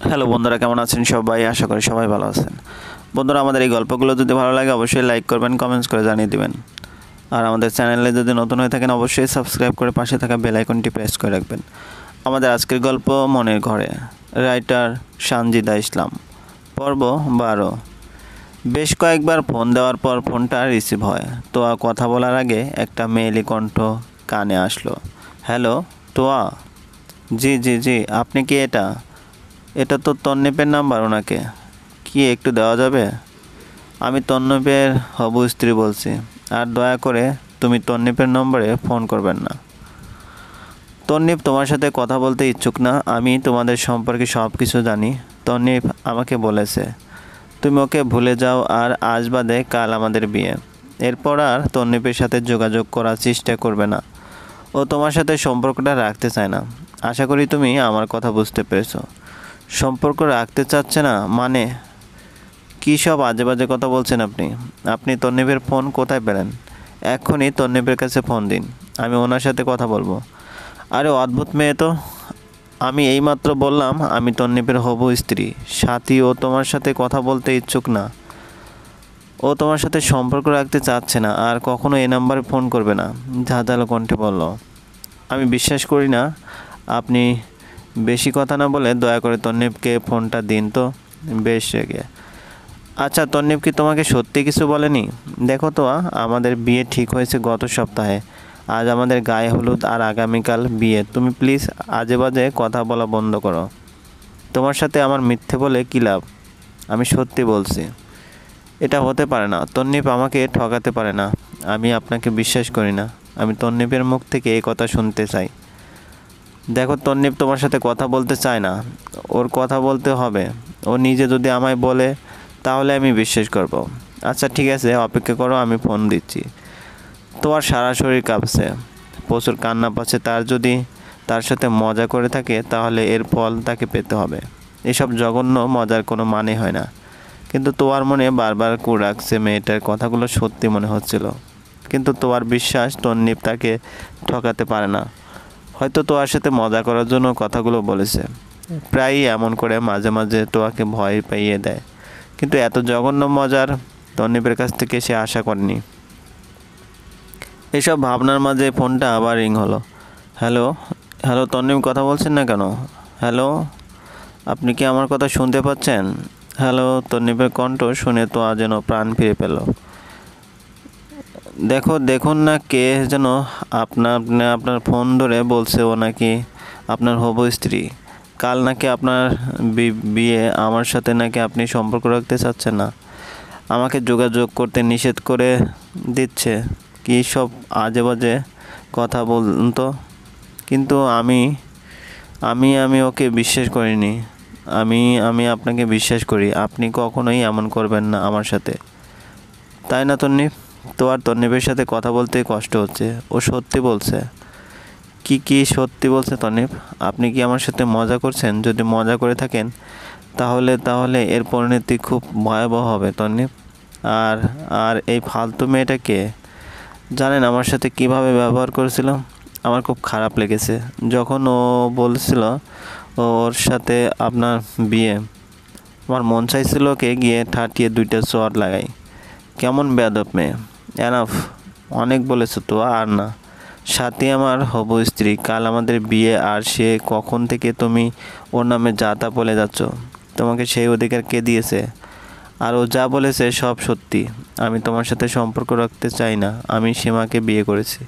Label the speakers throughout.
Speaker 1: Hello বন্ধুরা, কেমন আছেন সবাই? আশা করি সবাই ভালো আছেন। বন্ধুরা, আমাদের এই গল্পগুলো যদি ভালো লাগে অবশ্যই লাইক করবেন, কমেন্টস করে জানিয়ে দিবেন। আর আমাদের চ্যানেলে যদি নতুন হয়ে থাকেন অবশ্যই সাবস্ক্রাইব করে পাশে থাকা বেল আইকনটি প্রেস করে রাখবেন। আমাদের আজকের গল্প মনের ঘরে, রাইটার সানজিদা ইসলাম, পর্ব 12। বেশ কয়েকবার ফোন দেওয়ার পর ফোনটা রিসিভ হয়। তোয়া কথা বলার আগে একটা মেয়েলি কণ্ঠ কানে আসলো। হ্যালো তোয়া। জি জি জি, আপনি কি? এটা তো তন্নিপের নাম্বার। ওনাকে কি একটু দেওয়া যাবে? আমি তন্নিপের হবু স্ত্রী বলছি। আর দয়া করে তুমি তন্নিপের নম্বরে ফোন করবেন না। তন্নিপ তোমার সাথে কথা বলতে ইচ্ছুক না। আমি তোমাদের সম্পর্কে সব কিছু জানি। তন্নিপ আমাকে বলেছে তুমি ওকে ভুলে যাও, আর আজ বাদে কাল আমাদের বিয়ে। এরপর আর তন্নিপের সাথে যোগাযোগ করার চেষ্টা করবে না। ও তোমার সাথে সম্পর্কটা রাখতে চায় না। আশা করি তুমি আমার কথা বুঝতে পেরেছো। সম্পর্ক রাখতে চাচ্ছে না মানে? কী সব আজে বাজে কথা বলছেন আপনি? আপনি তন্নিপের ফোন কোথায় পেলেন? এক্ষুনি তন্নিপের কাছে ফোন দিন, আমি ওনার সাথে কথা বলবো। আরে অদ্ভুত মেয়ে তো। আমি এইমাত্র বললাম আমি তন্নিপের হবু স্ত্রী। সাথী ও তোমার সাথে কথা বলতে ইচ্ছুক না। ও তোমার সাথে সম্পর্ক রাখতে চাচ্ছে না, আর কখনো এই নাম্বারে ফোন করবে না, ঝাঁঝালো কণ্ঠে বলল। আমি বিশ্বাস করি না। আপনি বেশি কথা না বলে দয়া করে তন্নিপকে ফোনটা দিন তো। বেশ রেগে। আচ্ছা, তন্নিপ কি তোমাকে সত্যি কিছু বলেনি? দেখো তো, আমাদের বিয়ে ঠিক হয়েছে গত সপ্তাহে। আজ আমাদের গায়ে হলুদ আর আগামীকাল বিয়ে। তুমি প্লিজ আজে বাজে কথা বলা বন্ধ করো। তোমার সাথে আমার মিথ্যে বলে কী লাভ? আমি সত্যি বলছি। এটা হতে পারে না। তন্নিপ আমাকে ঠকাতে পারে না। আমি আপনাকে বিশ্বাস করি না। আমি তন্নিপের মুখ থেকে এই কথা শুনতে চাই। দেখো, তন্নিপ তোমার সাথে কথা বলতে চায় না। ওর কথা বলতে হবে। ও নিজে যদি আমায় বলে তাহলে আমি বিশ্বাস করব। আচ্ছা ঠিক আছে, অপেক্ষা করো, আমি ফোন দিচ্ছি। তোমার সারা শরীর কাঁপছে, প্রচুর কান্না পাচ্ছে। যদি তার সাথে মজা করে থাকে তাহলে এর ফল তাকে পেতে হবে। এসব জঘন্য মজার কোনো মানে হয় না। কিন্তু তোমার মনে বারবার কুড় রাখছে মেয়েটার কথাগুলো সত্যি মনে হচ্ছিল। কিন্তু তোমার বিশ্বাস তন্নিপ তাকে ঠকাতে পারে না। হয়তো তোয়ার সাথে মজা করার জন্য কথাগুলো বলেছে। প্রায়ই এমন করে মাঝে মাঝে তোয়াকে ভয় পাইয়ে দেয়। কিন্তু এত জঘন্য মজার তন্নিপের কাছ থেকে সে আশা করেনি। এসব ভাবনার মাঝে ফোনটা আবার রিং হলো। হ্যালো হ্যালো, তন্নিপ কথা বলছেন না কেন? হ্যালো, আপনি কি আমার কথা শুনতে পাচ্ছেন? হ্যালো। তন্নিপের কণ্ঠ শুনে তোয়া যেন প্রাণ ফিরে পেল। দেখুন না, কে যেন আপনার ফোন ধরে বলছে ও নাকি আপনার হবু স্ত্রী। কাল নাকি আপনার বিয়ে। আমার সাথে নাকি আপনি সম্পর্ক রাখতে চাচ্ছেন না। আমাকে যোগাযোগ করতে নিষেধ করে দিচ্ছে। কী সব আজে বাজে কথা বলুন তো। কিন্তু আমি আমি আমি ওকে বিশ্বাস করিনি। আমি আপনাকে বিশ্বাস করি। আপনি কখনোই এমন করবেন না আমার সাথে, তাই না তন্নিপ? তন্নিপের সাথে কথা বলতে কষ্ট হচ্ছে। ও সত্যি বলছে। কি সত্যি বলছে তন্নিপ? আপনি কি আমার সাথে মজা করছেন? যদি মজা করে থাকেন তাহলে এর পরিণতি খুব ভয়াবহ হবে তন্নিপ। আর আর এই ফালতু মেয়েটা কে? জানেন আমার সাথে কিভাবে ব্যবহার করেছিল? আমার খুব খারাপ লেগেছে যখন ও বলছিল ওর সাথে আপনার বিয়ে। আমার মন চাইছিল ওকে গিয়ে ঠাটিয়ে দুইটা চড় লাগাই। কেমন বেয়াদব মেয়ে। এনাফ, অনেক বলেছো তো, আর না। সাথী আমার হবু স্ত্রী, কাল আমাদের বিয়ে, আর সে কখন থেকে তুমি ওর নামে যা তা বলে যাচ্ছ? তোমাকে সেই অধিকার কে দিয়েছে? আর ও যা বলেছে সব সত্যি। আমি তোমার সাথে সম্পর্ক রাখতে চাই না। আমি সীমাকে বিয়ে করেছি।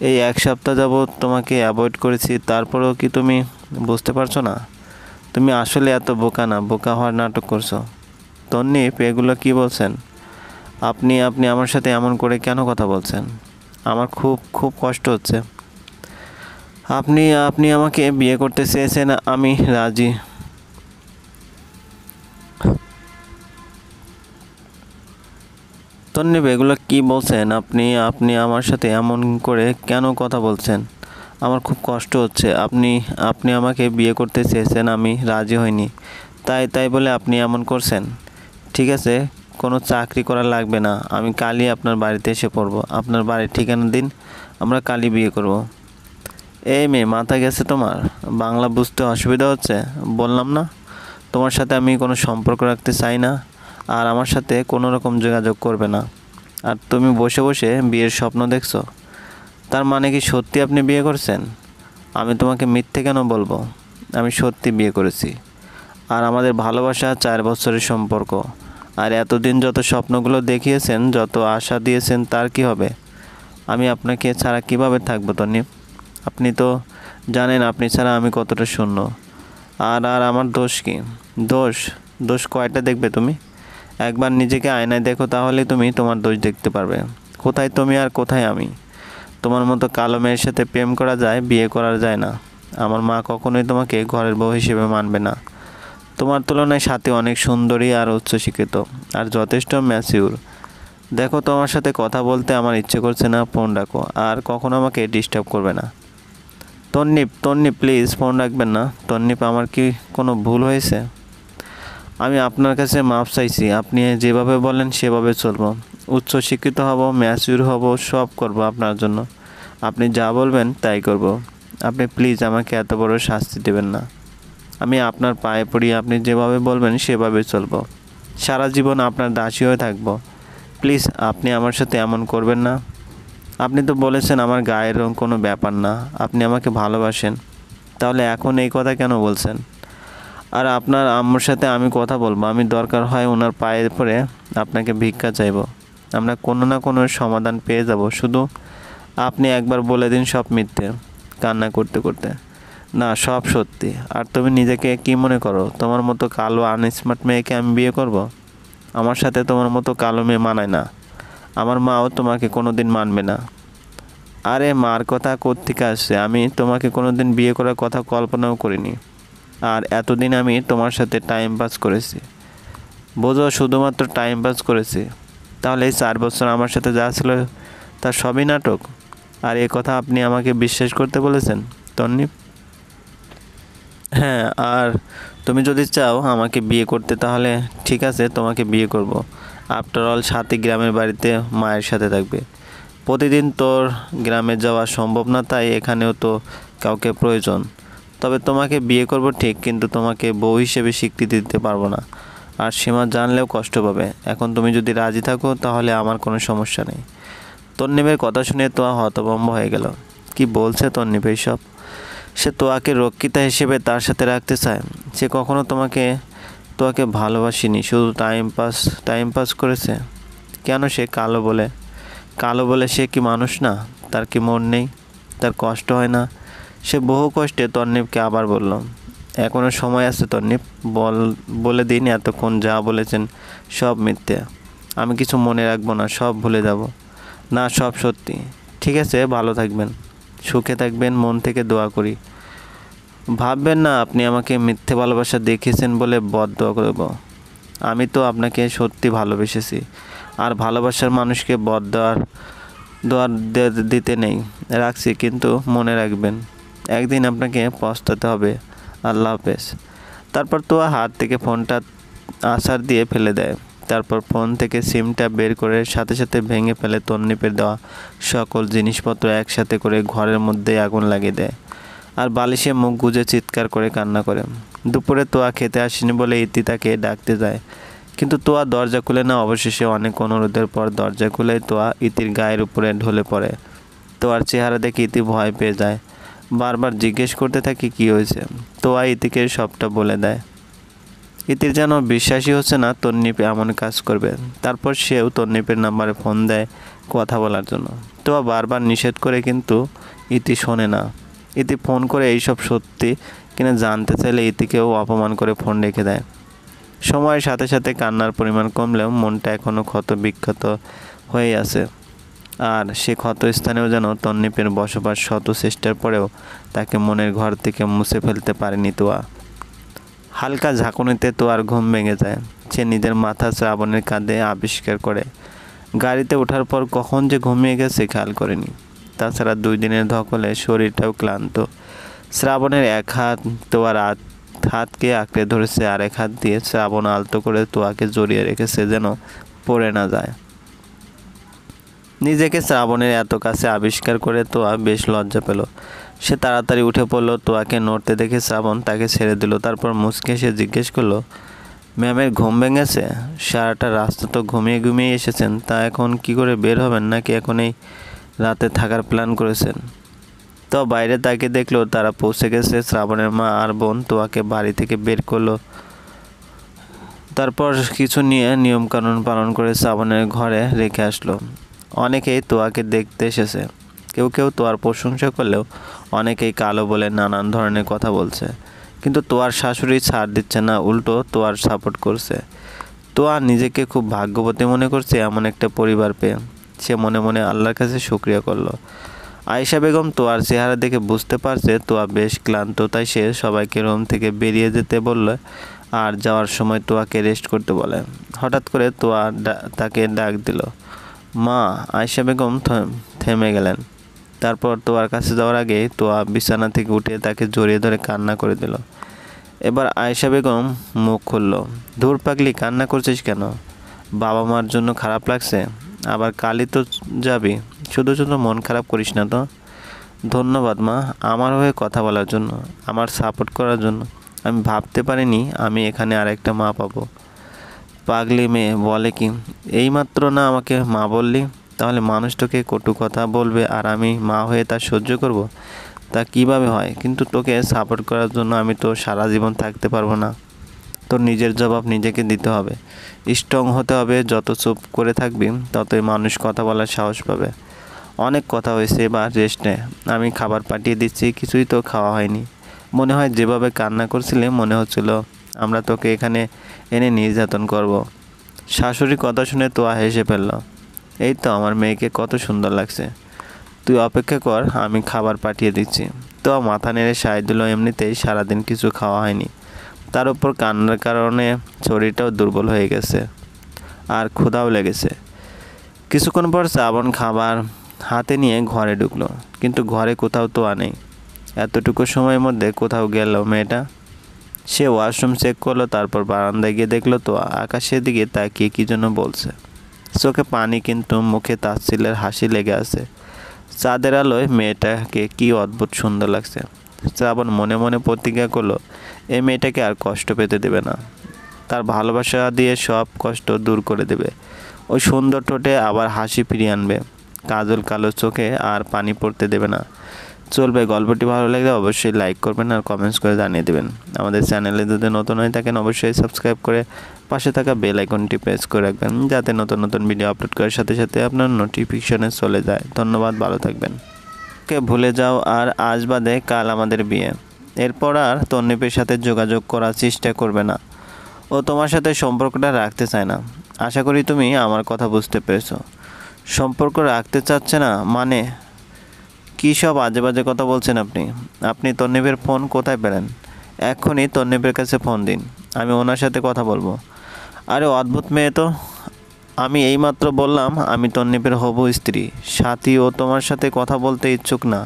Speaker 1: এই এক সপ্তাহ যাবৎ তোমাকে অ্যাভয়েড করেছি, তারপরেও কি তুমি বুঝতে পারছো না? তুমি আসলে এত বোকা না, বোকা হওয়ার নাটক করছো। তন্নিপ, এগুলো কি বলছেন আপনি? আপনি আমার সাথে এমন করে কেন কথা বলছেন? আমার খুব খুব কষ্ট হচ্ছে। আপনি আপনি আমাকে বিয়ে করতে চেয়েছেন, আমি রাজি। তন্নিপ, এগুলো কি বলছেন আপনি? আপনি আমার সাথে এমন করে কেন কথা বলছেন? আমার খুব কষ্ট হচ্ছে। আপনি আপনি আমাকে বিয়ে করতে চেয়েছেন, আমি রাজি হইনি, তাই বলে আপনি এমন করছেন? ঠিক আছে, কোনো চাকরি করা লাগবে না। আমি কালই আপনার বাড়িতে এসে পড়বো। আপনার বাড়ির ঠিকানা দিন, আমরা কালই বিয়ে করব। এই মেয়ে, মাথা গেছে তোমার? বাংলা বুঝতে অসুবিধা হচ্ছে? বললাম না তোমার সাথে আমি কোনো সম্পর্ক রাখতে চাই না, আর আমার সাথে কোনো রকম যোগাযোগ করবে না। আর তুমি বসে বসে বিয়ের স্বপ্ন দেখছো, তার মানে কি সত্যি আপনি বিয়ে করছেন? আমি তোমাকে মিথ্যে কেন বলবো? আমি সত্যি বিয়ে করেছি। আর আমাদের ভালোবাসা 4 বছরের সম্পর্ক। আর এতদিন যত স্বপ্নগুলো দেখিয়েছেন, যত আশা দিয়েছেন, তার কি হবে? আমি আপনাকে ছাড়া কিভাবে থাকবো তন্নি? আপনি তো জানেন আপনি ছাড়া আমি কতটা শূন্য। আর আর আমার দোষ কি? দোষ? দোষ কয়টা দেখবে তুমি? একবার নিজেকে আয়নায় দেখো, তাহলে তুমি তোমার দোষ দেখতে পারবে। কোথায় তুমি আর কোথায় আমি? তোমার মতো কালো মেয়ের সাথে প্রেম করা যায়, বিয়ে করা যায় না। আমার মা কখনোই তোমাকে ঘরের বউ হিসেবে মানবে না। তোমার তুলনায় সাথী অনেক সুন্দরী আর উচ্চশিক্ষিত আর যথেষ্ট ম্যাচিউর। দেখো, তোমার সাথে কথা বলতে আমার ইচ্ছে করছে না, ফোন রাখো আর কখনো আমাকে ডিস্টার্ব করবে না। তন্নিপ, তন্নিপ প্লিজ ফোন রাখবেন না। তন্নিপ, আমার কি কোনো ভুল হয়েছে? আমি আপনার কাছে মাপ চাইছি। আপনি যেভাবে বলেন সেভাবে চলবো। উচ্চশিক্ষিত হব, ম্যাচিউর হব, সব করব আপনার জন্য। আপনি যা বলবেন তাই করব। আপনি প্লিজ আমাকে এত বড় শাস্তি দেবেন না। আমি আপনার পায়ে পড়ি, আপনি যেভাবে বলবেন সেভাবে চলবো। সারা জীবন আপনার দাসী হয়ে থাকবো। প্লিজ আপনি আমার সাথে এমন করবেন না। আপনি তো বলেছেন আমার গায়ের রং কোনো ব্যাপার না, আপনি আমাকে ভালোবাসেন। তাহলে এখন এই কথা কেন বলছেন? আর আপনার আম্মুর সাথে আমি কথা বলবো। আমি দরকার হয় ওনার পায়ে পড়ে আপনাকে ভিক্ষা চাইবো। আমরা কোনো না কোনো সমাধান পেয়ে যাব। শুধু আপনি একবার বলে দিন সব মিথ্যে। কান্না করতে করতে, না সব সত্যি। আর তুমি নিজেকে কি মনে করো? তোমার মতো কালো আনস্মার্ট মেয়েকে আমি বিয়ে করব? আমার সাথে তোমার মতো কালো মেয়ে মানায় না। আমার মাও তোমাকে কোনো দিন মানবে না। আরে মার কথা কোত্থেকে আসছে? আমি তোমাকে কোনো দিন বিয়ে করার কথা কল্পনাও করিনি। আর এতদিন আমি তোমার সাথে টাইম পাস করেছি। বোঝো, শুধুমাত্র টাইম পাস করেছি। তাহলে এই 4 বছর আমার সাথে যা ছিল তার সবই নাটক? আর এ কথা আপনি আমাকে বিশ্বাস করতে বলেছেন তন্নি? হ্যাঁ, আর তুমি যদি চাও আমাকে বিয়ে করতে, তাহলে ঠিক আছে, তোমাকে বিয়ে করব। আফটার অল সাথী গ্রামের বাড়িতে মায়ের সাথে থাকবে। প্রতিদিন তোর গ্রামে যাওয়া সম্ভব না, তাই এখানেও তো কাউকে প্রয়োজন। তবে তোমাকে বিয়ে করব ঠিক, কিন্তু তোমাকে বউ হিসেবে স্বীকৃতি দিতে পারবো না। আর সীমা জানলেও কষ্ট পাবে। এখন তুমি যদি রাজি থাকো তাহলে আমার কোনো সমস্যা নেই। তন্নিবের কথা শুনে তোয়া হতভম্ব হয়ে গেল। কি বলছে তন্নিব এইসব? সে তোয়াকে রক্ষিতা হিসেবে তার সাথে রাখতে চায়? সে কখনো তোয়াকে ভালোবাসেনি, শুধু টাইম পাস করেছে। কেন? সে কালো বলে সে কি মানুষ না? তার কি মন নেই? তার কষ্ট হয় না? সে বহু কষ্টে তন্নিবকে আবার বলল, এখনও সময় আছে তন্নিব, বলে দিন এতক্ষণ যা বলেছেন সব মিথ্যে। আমি কিছু মনে রাখবো না, সব ভুলে যাব। না, সব সত্যি। ঠিক আছে, ভালো থাকবেন, সুখে থাকবেন, মন থেকে দোয়া করি। ভাববেন না আপনি আমাকে মিথ্যে ভালোবাসা দেখিয়েছেন বলে বদদোয়া করব। আমি তো আপনাকে সত্যি ভালোবেসেছি। আর ভালোবাসার মানুষকে দোয়ার দিতে নেই, রাখছি। কিন্তু মনে রাখবেন, একদিন আপনাকে পস্তাতে হবে। আল্লাহ হাফেজ। তারপর তো হাত থেকে ফোনটা আছাড় দিয়ে ফেলে দেয়। তারপর ফোন থেকে সিমটা বের করে সাথে সাথে ভেঙে ফেলে তন্নিপের দেওয়া সকল জিনিসপত্র একসাথে করে ঘরের মধ্যে আগুন লাগিয়ে দেয়। আর বালিশে মুখ গুজে চিৎকার করে কান্না করে। দুপুরে তোয়া খেতে আসেনি বলে ইতি তাকে ডাকতে যায়, কিন্তু তোয়া দরজা খুলে না। অবশেষে অনেক অনুরোধের পর দরজা খুলে তোয়া ইতির গায়ের উপরে ঢলে পড়ে। তোয়ার চেহারা দেখে ইতি ভয় পেয়ে যায়। বারবার জিজ্ঞেস করতে থাকে কি হয়েছে। তোয়া ইতিকে সবটা বলে দেয়। ইতির যেন বিশ্বাসই হচ্ছে না তন্নিপ এমন কাজ করবে। তারপর সেও তন্নিপের নাম্বারে ফোন দেয় কথা বলার জন্য। তোয়া বারবার নিষেধ করে, কিন্তু ইতি শোনে না। ইতি ফোন করে এইসব সত্যি কিনা জানতে চাইলে ইতিকেও অপমান করে ফোন রেখে দেয়। সময়ের সাথে সাথে কান্নার পরিমাণ কমলেও মনটা এখনও ক্ষত বিক্ষত হয়েই আছে। আর সে ক্ষত স্থানেও যেন তন্নিপের বসবাস। শত চেষ্টার পরেও তাকে মনের ঘর থেকে মুছে ফেলতে পারেনি তোয়া। হালকা ঝাঁকুনিতে তোয়ার ঘুম ভেঙে যায়। সে নিজের মাথা শ্রাবণের কাঁধে আবিষ্কার করে। গাড়িতে ওঠার পর কখন যে ঘুমিয়ে গেছে খেয়াল করেনি। তাছাড়া 2 দিনের ধকলে শরীরটাও ক্লান্ত। শ্রাবণের এক হাত তোয়ার হাতকে আঁকড়ে ধরেছে, আর এক হাত দিয়ে শ্রাবণ আলতো করে তোয়াকে জড়িয়ে রেখেছে যেন পড়ে না যায়। নিজেকে শ্রাবণের এত কাছে আবিষ্কার করে তোয়া বেশ লজ্জা পেল। সে তাড়াতাড়ি উঠে পড়লো। তোয়াকে নড়তে দেখে শ্রাবণ তাকে ছেড়ে দিল। তারপর মুচকে এসে জিজ্ঞেস করলো, ম্যামের ঘুম ভেঙেছে? সারাটা রাস্তা তো ঘুমিয়ে ঘুমিয়ে এসেছেন, তা এখন কি করে বের হবেন, নাকি এখন এই রাতে থাকার প্ল্যান করেছেন? তো বাইরে তাকে দেখলো তারা পৌঁছে গেছে। শ্রাবণের মা আর বোন তোয়াকে বাড়ি থেকে বের করলো। তারপর কিছু নিয়মকানুন পালন করে শ্রাবণের ঘরে রেখে আসলো। অনেকেই তোয়াকে দেখতে এসেছে। কেউ কেউ তোয়ার প্রশংসা করলেও অনেকেই কালো বলে নানান ধরনের কথা বলছে। কিন্তু তোয়ার শাশুড়ি ছাড় দিচ্ছে না, উল্টো তোয়ার সাপোর্ট করছে। তোয়া নিজেকে খুব ভাগ্যবতী মনে করছে এমন একটা পরিবার পেয়ে। সে মনে মনে আল্লাহর কাছে শুকরিয়া করলো। আয়েশা বেগম তোয়ার চেহারা দেখে বুঝতে পারছে তোয়া বেশ ক্লান্ত, তাই সে সবাইকে রুম থেকে বেরিয়ে যেতে বলল আর যাওয়ার সময় তোয়াকে রেস্ট করতে বলে। হঠাৎ করে তোয়া তাকে ডাক দিল, মা। আয়েশা বেগম থেমে গেলেন। তারপর তোয়ার কাছে যাওয়ার আগে তোয়া বিছানা থেকে উঠে তাকে জড়িয়ে ধরে কান্না করে দিল। এবার আয়েশা বেগম মুখ খুলল, ধুর পাগলি, কান্না করছিস কেন? বাবা মার জন্য খারাপ লাগছে? আবার কালই তো যাবি, শুধু শুধু মন খারাপ করিস না তো। ধন্যবাদ মা, আমার হয়ে কথা বলার জন্য, আমার সাপোর্ট করার জন্য। আমি ভাবতে পারিনি আমি এখানে আরেকটা মা পাবো। পাগলি মেয়ে বলে কি, এইমাত্র না আমাকে মা বললি? তাহলে মানুষ তোকে কটু কথা বলবে আর আমি মা হয়ে তা সহ্য করব? তা কিভাবে হয়? কিন্তু তোকে সাপোর্ট করার জন্য আমি তো সারা জীবন থাকতে পারবো না। তোর নিজের জবাব নিজেকে দিতে হবে, স্ট্রং হতে হবে। যত চুপ করে থাকবি ততই মানুষ কথা বলার সাহস পাবে। অনেক কথা হয়েছে, এবার রেস্ট নে। আমি খাবার পাঠিয়ে দিচ্ছি, কিছুই তো খাওয়া হয়নি। মনে হয় যেভাবে কান্না করছিলে মনে হচ্ছিল আমরা তোকে এখানে এনে নির্যাতন করব। শাশুড়ির কথা শুনে তোয়া হেসে ফেলল। এই তো আমার মেয়েকে কত সুন্দর লাগছে। তুই অপেক্ষা কর, আমি খাবার পাঠিয়ে দিচ্ছি। তো মাথা নেড়ে সায় দিল। এমনিতেই সারাদিন কিছু খাওয়া হয়নি, তার উপর কান্নার কারণে শরীরটাও দুর্বল হয়ে গেছে আর ক্ষুধাও লেগেছে। কিছুক্ষণ পর শ্রাবণ খাবার হাতে নিয়ে ঘরে ঢুকলো, কিন্তু ঘরে কোথাও তোয়া নেই। এতটুকু সময়ের মধ্যে কোথাও গেল মেয়েটা। সে ওয়াশরুম চেক করলো, তারপর বারান্দায় গিয়ে দেখলো তোয়া আকাশের দিকে তাকিয়ে কী জন্য বলছে। চোখে পানি, কিন্তু মুখে তাচ্ছিল্যের হাসি লেগে আছে। চাঁদের আলোয় মেয়েটাকে কী অদ্ভুত সুন্দর লাগছে। শ্রাবণ মনে মনে প্রতিজ্ঞা করলো এই মেয়েটাকে আর কষ্ট পেতে দেবে না, তার ভালোবাসা দিয়ে সব কষ্ট দূর করে দেবে। ওই সুন্দর ঠোঁটে আবার হাসি ফিরিয়ে আনবে, কাজল কালো চোখে আর পানি পড়তে দেবে না। চলবে। গল্পটি ভালো লাগলে অবশ্যই লাইক করবেন আর কমেন্টস করে জানিয়ে দেবেন। আমাদের চ্যানেলে যদি নতুন হয়ে থাকেন অবশ্যই সাবস্ক্রাইব করে পাশে থাকা বেল আইকনটি প্রেস করে রাখবেন, যাতে নতুন নতুন ভিডিও আপলোড করার সাথে সাথে আপনার নোটিফিকেশনে চলে যায়। ধন্যবাদ, ভালো থাকবেন। কে ভুলে যাও আর আজ বাদে কাল আমাদের বিয়ে। এরপর আর তন্নিপের সাথে যোগাযোগ করার চেষ্টা করবে না। ও তোমার সাথে সম্পর্কটা রাখতে চায় না। আশা করি তুমি আমার কথা বুঝতে পেরেছো। সম্পর্ক রাখতে চাচ্ছে না মানে? কী সব আজে বাজে কথা বলছেন আপনি? আপনি তন্নিপের ফোন কোথায় পেলেন? এক্ষুনি তন্নিপের কাছে ফোন দিন, আমি ওনার সাথে কথা বলবো। আরে অদ্ভুত মেয়ে তো। আমি এইমাত্র বললাম আমি তন্নিপের হবু স্ত্রী, সাথী। ও তোমার সাথে কথা বলতে ইচ্ছুক না।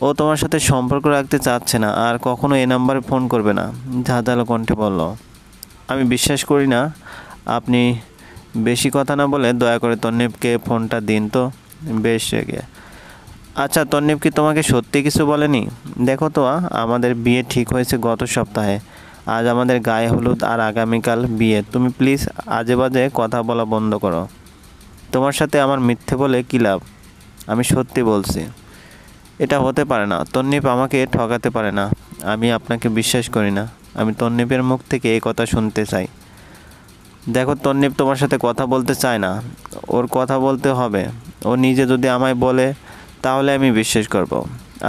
Speaker 1: ও তোমার সাথে সম্পর্ক রাখতে চাচ্ছে না আর কখনো এই নাম্বারে ফোন করবে না, ঝাঁঝালো কণ্ঠে বলল। আমি বিশ্বাস করি না। আপনি বেশি কথা না বলে দয়া করে তন্নিপকে ফোনটা দিন তো। বেশ রেগে। আচ্ছা, তন্নিপ কি তোমাকে সত্যি কিছু বলেনি? দেখো তো, আমাদের বিয়ে ঠিক হয়েছে গত সপ্তাহে। আজ আমাদের গায়ে হলুদ আর আগামীকাল বিয়ে। তুমি প্লিজ আজে বাজে কথা বলা বন্ধ করো। তোমার সাথে আমার মিথ্যে বলে কী লাভ? আমি সত্যি বলছি। এটা হতে পারে না। তন্নিপ আমাকে ঠকাতে পারে না। আমি আপনাকে বিশ্বাস করি না। আমি তন্নিপের মুখ থেকে এই কথা শুনতে চাই। দেখো, তন্নিপ তোমার সাথে কথা বলতে চায় না। ওর কথা বলতে হবে। ও নিজে যদি আমায় বলে তাহলে আমি বিশ্বাস করব।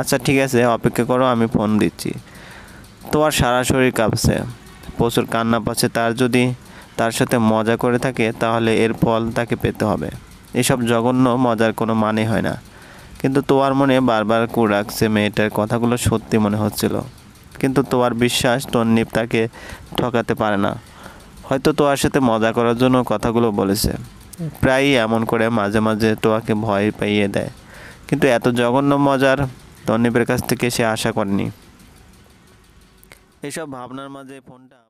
Speaker 1: আচ্ছা ঠিক আছে, অপেক্ষা করো, আমি ফোন দিচ্ছি। তোমার সারা শরীর কাঁপছে, প্রচুর কান্না পাচ্ছে। যদি তার সাথে মজা করে থাকে তাহলে এর ফল তাকে পেতে হবে। এসব জঘন্য মজার কোনো মানে হয় না। কিন্তু তোমার মনে বারবার কু রাখছে মেয়েটার কথাগুলো সত্যি মনে হচ্ছিল। কিন্তু তোমার বিশ্বাস তন্নিপ তাকে ঠকাতে পারে না। হয়তো তোমার সাথে মজা করার জন্য কথাগুলো বলেছে। প্রায়ই এমন করে মাঝে মাঝে তোমাকে ভয় পাইয়ে দেয়। কিন্তু এত জঘন্য মজার তন্নিপের কাছ থেকে সে আশা করেনি। এসব ভাবনার মাঝে ফোনটা